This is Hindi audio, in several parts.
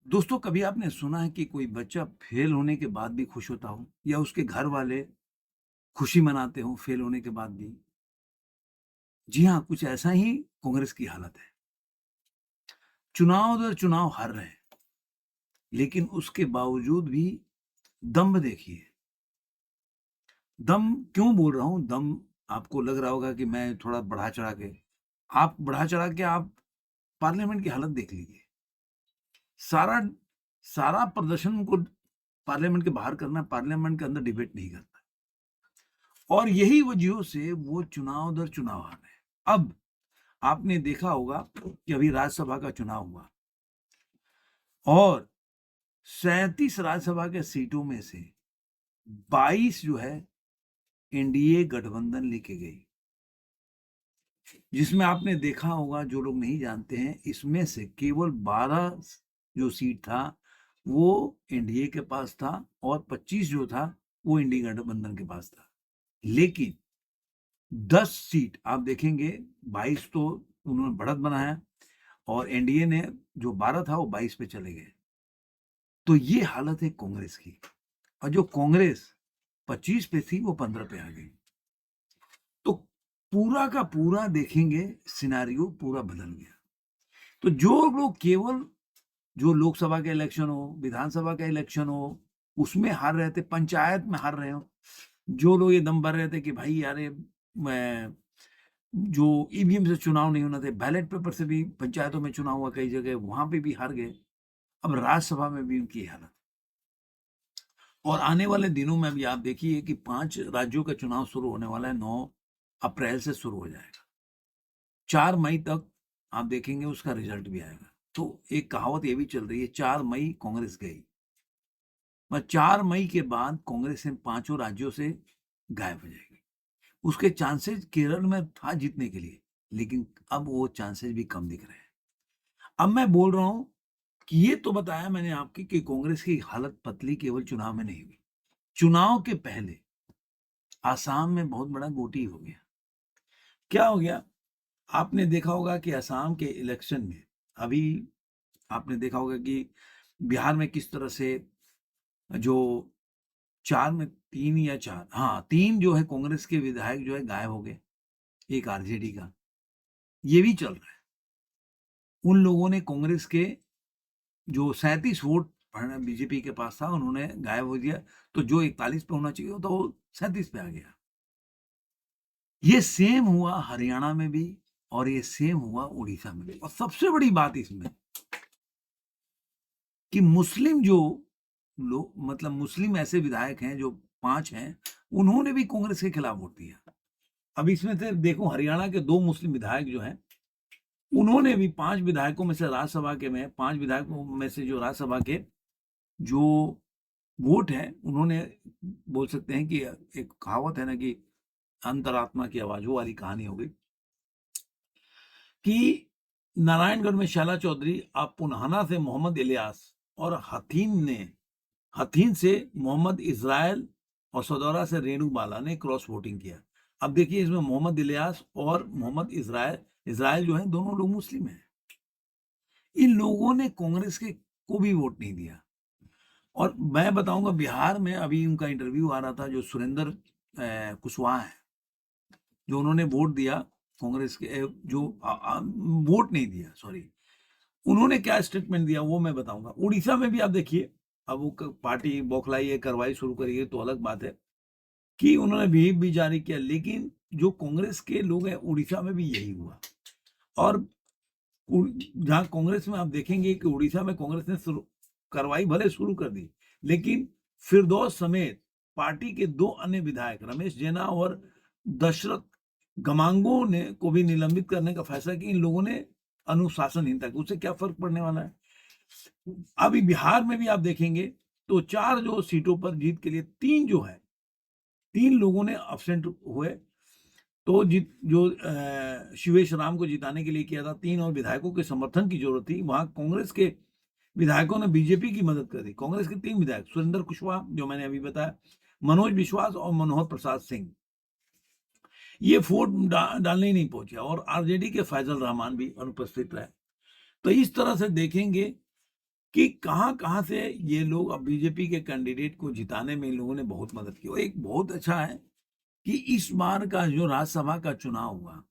दोस्तों, कभी आपने सुना है कि कोई बच्चा फेल होने के बाद भी खुश होता हो या उसके घर वाले खुशी मनाते हो फेल होने के बाद भी? जी हाँ, कुछ ऐसा ही कांग्रेस की हालत है। चुनाव दर चुनाव हार रहे हैं, लेकिन उसके बावजूद भी दम देखिए। दम क्यों बोल रहा हूँ? दम आपको लग रहा होगा कि मैं थोड़ा बढ़ा-चढ़ा के आप बढ़ा-चढ़ा के आप पार्लियामेंट की हालत देख लीजिए। सारा सारा प्रदर्शन उनको पार्लियामेंट के बाहर करना है, पार्लियामेंट के अंदर डिबेट नहीं करना। और यही वजहों से वो चुनाव दर चुनाव हार रहे हैं। अब आपने देखा होगा कि अभी राज्यसभा का चुनाव हुआ और 37 राज्यसभा के सीटों में से 22 जो है एनडीए गठबंधन लेके गई। जिसमें आपने देखा होगा, जो लोग नहीं जानते हैं, इसमें से केवल 12 जो सीट था वो एनडीए के पास था और 25 जो था वो एनडीए गठबंधन के पास था। लेकिन 10 सीट आप देखेंगे, 22 तो उन्होंने बढ़त बनाया और एनडीए ने जो 12 था वो 22 पे चले गए। तो ये हालत है कांग्रेस की। और जो कांग्रेस 25 पे थी वो 15 पे आ गई। तो पूरा का पूरा देखेंगे, सिनेरियो पूरा बदल गया। तो जो लोग केवल जो लोकसभा का इलेक्शन हो, विधानसभा का इलेक्शन हो, उसमें हार रहे थे, पंचायत में हार रहे हो, जो लोग ये दम भर रहे थे कि भाई यार ये मैं जो ईवीएम से चुनाव नहीं होना थे, बैलेट पेपर से भी पंचायतों में चुनाव हुआ कई जगह, वहां पे भी हार गए। अब राज्यसभा में भी उनकी हालत। और आने वाले दिनों में भी आप देखिए कि 5 राज्यों का चुनाव शुरू होने वाला है, 9 अप्रैल से शुरू हो जाएगा। 4 मई तक आप देखेंगे उसका रिजल्ट भी आएगा। तो एक कहावत ये भी चल रही है, 4 मई कांग्रेस गई। 4 मई के बाद कांग्रेस इन पांचों राज्यों से गायब हो जाएगी। उसके चांसेस केरल में था जीतने के लिए, लेकिन अब वो चांसेस भी कम दिख रहे हैं। अब मैं बोल रहा हूं कि ये तो बताया मैंने आपकी कि कांग्रेस की हालत पतली केवल चुनाव में नहीं हुई। चुनाव के पहले आसाम में बहुत बड़ा गोटी हो गया। क्या हो गया? आपने देखा होगा कि असम के इलेक्शन में अभी आपने देखा होगा कि बिहार में किस तरह से जो 4 में 3 या 4, हाँ, 3 जो है कांग्रेस के विधायक जो है गायब हो गए, एक आरजेडी का। ये भी चल रहा है। उन लोगों ने कांग्रेस के जो 37 वोट बीजेपी के पास था, उन्होंने गायब हो दिया। तो जो 41 पे होना चाहिए था, वो 37 पे आ गया। ये सेम हुआ हरियाणा में भी और ये सेम हुआ उड़ीसा में भी। और सबसे बड़ी बात इसमें कि मुस्लिम जो लोग, मतलब मुस्लिम ऐसे विधायक हैं जो 5 हैं, उन्होंने भी कांग्रेस के खिलाफ वोट दिया। अब इसमें से देखो, हरियाणा के 2 मुस्लिम विधायक जो हैं, उन्होंने भी 5 विधायकों में से राज्यसभा के में 5 विधायकों में से जो राज्यसभा के जो वोट हैं, उन्होंने बोल सकते हैं कि एक कहावत है ना कि अंतरात्मा की आवाज, वो वाली कहानी हो गई कि नारायणगढ़ में शैला चौधरी, अब पुन्हाना से मोहम्मद इलियास और हथीन से मोहम्मद इस्राइल और सदौरा से रेणु बाला ने क्रॉस वोटिंग किया। अब देखिए, इसमें मोहम्मद इलियास और मोहम्मद इस्राइल इस्राइल जो है, दोनों लोग मुस्लिम हैं। इन लोगों ने कांग्रेस के को भी वोट नहीं दिया। और मैं बताऊंगा, बिहार में अभी उनका इंटरव्यू आ रहा था, जो सुरेंद्र कुशवाहा है, जो उन्होंने वोट दिया कांग्रेस के, जो वोट नहीं दिया, सॉरी, उन्होंने क्या स्टेटमेंट दिया वो मैं बताऊंगा। उड़ीसा में भी आप देखिए, अब वो पार्टी बौखलाई है, कार्रवाई शुरू करी है, तो अलग बात है कि उन्होंने व्हिप भी जारी किया। लेकिन जो कांग्रेस के लोग हैं, उड़ीसा में भी यही हुआ। और जहां कांग्रेस में आप देखेंगे कि उड़ीसा में कांग्रेस ने कार्रवाई भले शुरू कर दी, लेकिन फिरदौस समेत पार्टी के 2 अन्य विधायक रमेश जेना और दशरथ गमांगो ने को भी निलंबित करने का फैसला किया। इन लोगों ने अनुशासनहीनता की। उससे क्या फर्क पड़ने वाला है? अभी बिहार में भी आप देखेंगे तो 4 जो सीटों पर जीत के लिए 3 जो है, 3 लोगों ने अब्सेंट हुए। तो जीत जो शिवेश राम को जिताने के लिए किया था, 3 और विधायकों के समर्थन की जरूरत थी। वहां कांग्रेस के विधायकों ने बीजेपी की मदद कर दी। कांग्रेस के 3 विधायक, सुरेंद्र कुशवाहा जो मैंने अभी बताया, मनोज विश्वास और मनोहर प्रसाद सिंह, ये वोट डालने ही नहीं पहुंचे। और आरजेडी के फैजल रहमान भी अनुपस्थित रहे। तो इस तरह से देखेंगे कि कहाँ-कहाँ से ये लोग अब बीजेपी के कैंडिडेट को जिताने में इन लोगों ने बहुत मदद की। और एक बहुत अच्छा है कि इस बार का जो राज्यसभा का चुनाव हुआ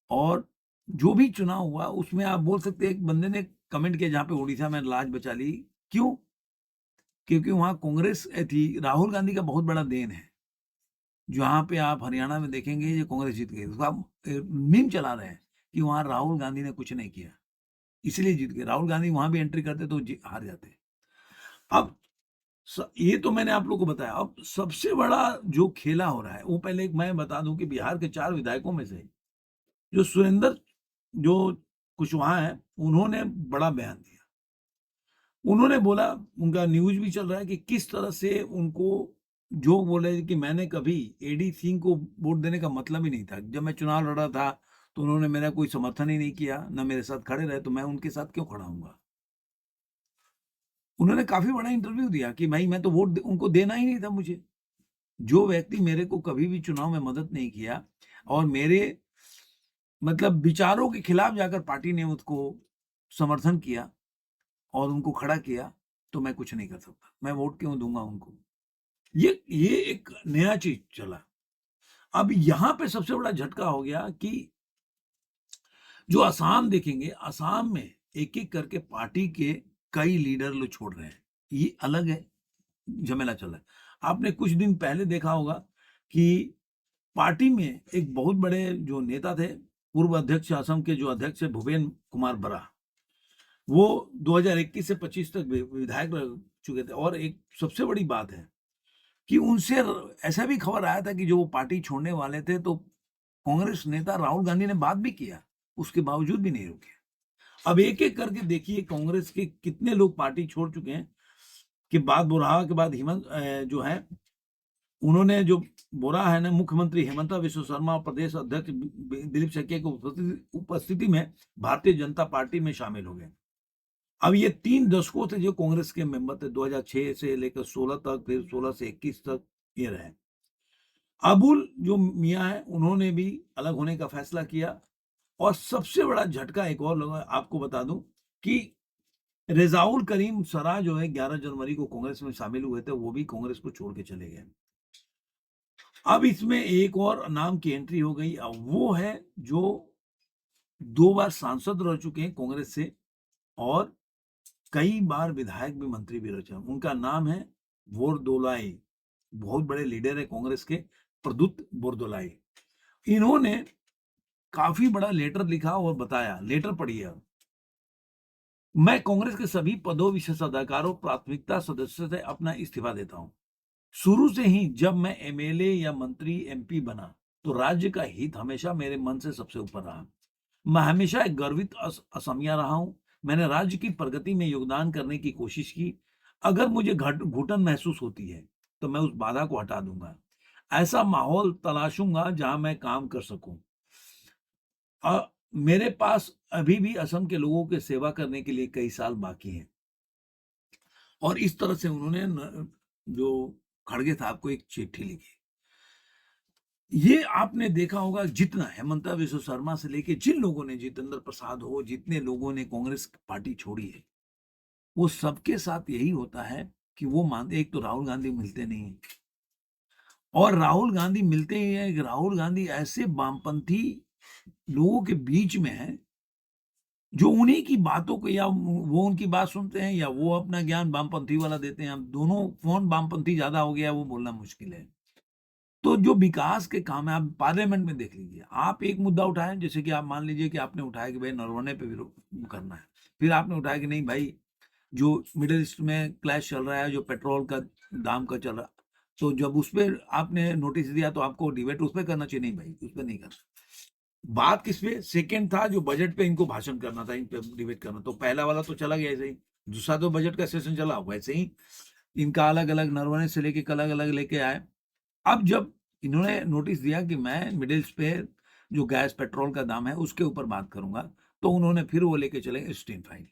और जो भी चुनाव हुआ उसमें आप बोल सकते हैं, एक बंदे ने कमेंट किया जहाँ पे उड़ीसा में लाज बचा ली। क्यों? क्योंकि वहाँ कांग्रेस थी, राहुल गांधी का बहुत बड़ा देन है। जहाँ पे आप हरियाणा में देखेंगे ये कांग्रेस जीत गई। उसका मीम चला रहे हैं कि वहाँ राहुल गांधी ने कुछ नहीं किया, इसलिए जीत गए। राहुल गांधी वहाँ भी एंट्री करते तो हार जाते। अब ये तो मैंने आप लोग को बताया। अब सबसे बड़ा जो खेला हो रहा है वो पहले एक मैं बता दूं कि बिहार के 4 विधायकों में से जो सुरेंद्र जो कुशवाहा है, उन्होंने बड़ा बयान दिया। उन्होंने बोला, उनका न्यूज़ भी चल रहा है कि किस तरह से उनको जो बोले कि मैंने कभी एडी सिंह को वोट देने का मतलब ही नहीं था। जब मैं चुनाव लड़ रहा था, तो उन्होंने मेरा कोई समर्थन ही नहीं किया, ना मेरे साथ खड़े रहे, तो मैं उनके साथ क्यों खड़ा हूँगा? उन्होंने काफ़ी बड़ा इंटरव्यू दिया कि भाई मैं तो वोट उनको देना ही नहीं था मुझे। जो व्यक्ति मेरे को कभी भी चुनाव में मदद नहीं किया और मेरे मतलब विचारों के खिलाफ जाकर पार्टी ने उसको समर्थन किया और उनको खड़ा किया, तो मैं कुछ नहीं कर सकता। मैं वोट क्यों दूँगा उनको? ये एक नया चीज़ चला। अब यहाँ पे सबसे बड़ा झटका हो गया कि जो असम देखेंगे, असम में एक-एक करके पार्टी के कई लीडर लोग छोड़ रहे हैं। ये अलग है, झमेला चल रहा है। आपने कुछ दिन पहले देखा होगा कि पार्टी में एक बहुत बड़े जो नेता थे, पूर्व अध्यक्ष असम के जो अध्यक्ष है भूपेन कुमार बरा, वो 2021 से 25 तक विधायक रह चुके थे। और एक सबसे बड़ी बात है कि उनसे ऐसा भी खबर आया था कि जो वो पार्टी छोड़ने वाले थे, तो कांग्रेस नेता राहुल गांधी ने बात भी किया, उसके बावजूद भी नहीं रुके। अब एक-एक करके देखिए कांग्रेस के कितने लोग पार्टी छोड़ चुके हैं। कि बात बोरहा के बाद जो है, उन्होंने जो बोरा है ना, मुख्यमंत्री हेमंता विश्व शर्मा और प्रदेश अध्यक्ष दिलीप शक्य की उपस्थिति में भारतीय जनता पार्टी में शामिल हो गए। अब ये 3 दशकों से जो कांग्रेस के मेंबर थे, 2006 से लेकर 16 तक, फिर 16 से 21 तक ये रहे। अबुल जो मियाँ हैं, उन्होंने भी अलग होने का फैसला किया। और सबसे बड़ा झटका एक और लगा, आपको बता दूं कि रेजाउल करीम सरा जो है 11 जनवरी को कांग्रेस में शामिल हुए थे, वो भी कांग्रेस को छोड़ के चले गए। अब इसमें एक और नाम की एंट्री हो गई। अब वो है जो 2 बार सांसद रह चुके हैं कांग्रेस से और कई बार विधायक भी, मंत्री भी रह चुके हैं। उनका नाम है बोरदोलाई। बहुत बड़े लीडर है कांग्रेस के, प्रद्युत बोरदोलाई। इन्होंने काफी बड़ा लेटर लिखा और बताया, लेटर पढ़िए आप। मैं कांग्रेस के सभी पदों, विशेषाधिकारों, प्राथमिकता सदस्य से अपना इस्तीफा देता हूं। शुरू से ही जब मैं एमएलए या मंत्री एमपी बना, तो राज्य का हित हमेशा मेरे मन से सबसे ऊपर रहा। मैं हमेशा एक गर्वित असमिया रहा हूं। मैंने राज्य की प्रगति में योगदान करने की कोशिश की। अगर मुझे घुटन महसूस होती है, तो मैं उस बाधा को हटा दूंगा। ऐसा माहौल तलाशूंगा जहां मैं काम कर सकूं। मेरे पास अभी भी असम के लोगों की सेवा करने के लिए कई साल बाकी हैं। और इस तरह से उन्होंने जो खड़गे साहब को एक चिट्ठी लिखी। ये आपने देखा होगा, जितना हेमंता विश्व शर्मा से लेके जिन लोगों ने, जितेंद्र प्रसाद हो, जितने लोगों ने कांग्रेस पार्टी छोड़ी है, वो सबके साथ यही होता है कि वो मानते, एक तो राहुल गांधी मिलते नहीं है, और राहुल गांधी मिलते ही है। राहुल गांधी ऐसे वामपंथी लोगों के बीच में है जो उन्हीं की बातों को, या वो उनकी बात सुनते हैं या वो अपना ज्ञान वामपंथी वाला देते हैं। अब दोनों कौन वामपंथी ज्यादा हो गया वो बोलना मुश्किल है। तो जो विकास के काम है, आप पार्लियामेंट में देख लीजिए। आप एक मुद्दा उठाएं, जैसे कि आप मान लीजिए कि आपने उठाया कि भाई नरवणे पे विरोध करना है। फिर आपने उठाया कि नहीं भाई, जो मिडिल ईस्ट में क्लैश चल रहा है, जो पेट्रोल का दाम का चल रहा, तो जब उस पर आपने नोटिस दिया तो आपको डिबेट उस पर करना चाहिए। नहीं भाई, उस पर नहीं करना। बात किस पे? सेकंड था जो बजट पे इनको भाषण करना था, इन पे डिबेट करना। तो पहला वाला तो चला गया ऐसे ही, दूसरा तो बजट का सेशन चला, वैसे ही इनका अलग अलग नरवणे से लेके अलग अलग लेके आए। अब जब इन्होंने नोटिस दिया कि मैं मिडिल्स पे जो गैस पेट्रोल का दाम है उसके ऊपर बात करूंगा, तो उन्होंने फिर वो लेके चले स्टीम फाइल।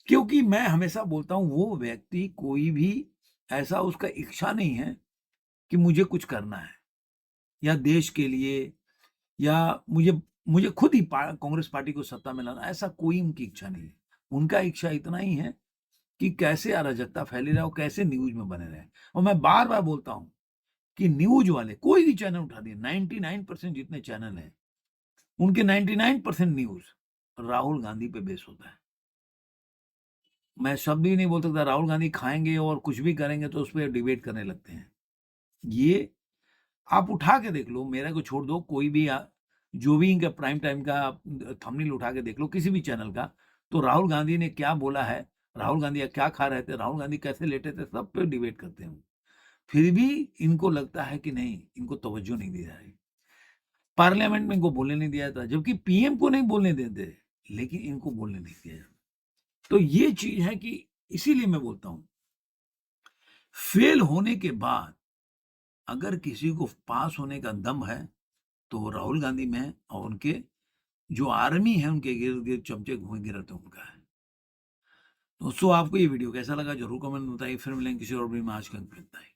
क्योंकि मैं हमेशा बोलता हूं, वो व्यक्ति कोई भी ऐसा उसका इच्छा नहीं है कि मुझे कुछ करना है या देश के लिए, या मुझे मुझे खुद ही कांग्रेस पार्टी को सत्ता में लाना, ऐसा कोई उनकी इच्छा नहीं है। उनका इच्छा इतना ही है कि कैसे अराजकता फैली रहे और कैसे न्यूज़ में बने रहें। और मैं बार-बार बोलता हूँ कि न्यूज़ वाले कोई भी चैनल उठा दिए, 99% जितने चैनल हैं, उनके 99% न्यूज़ राहुल गांधी पे बेस होता है। मैं शब्द ही नहीं बोल सकता, राहुल गांधी खाएँगे और कुछ भी करेंगे तो उसपे डिबेट करने लगते हैं। ये आप उठा के देख लो, मेरे को छोड़ दो, कोई भी जो भी इनका प्राइम टाइम का थंबनेल उठा के देख लो किसी भी चैनल का, तो राहुल गांधी ने क्या बोला है, राहुल गांधी क्या खा रहे थे, राहुल गांधी कैसे लेटे थे, सब पे डिबेट करते हैं। फिर भी इनको लगता है कि नहीं, इनको तवज्जो नहीं दी जा रही। पार्लियामेंट में इनको बोलने नहीं दिया जाता, जबकि पीएम को नहीं बोलने देते, लेकिन इनको बोलने नहीं दिया जाता। तो ये चीज़ है कि इसीलिए मैं बोलता हूँ, फेल होने के बाद अगर किसी को पास होने का दम है, तो वो राहुल गांधी में है और उनके जो आर्मी है, उनके इर्द-गिर्द चमचे घूमे गिरा तो उनका है। दोस्तों, आपको ये वीडियो कैसा लगा ज़रूर कमेंट में बताइए। फिर मिलेंगे किसी और वीडियो में। आज के लिए इतना ही।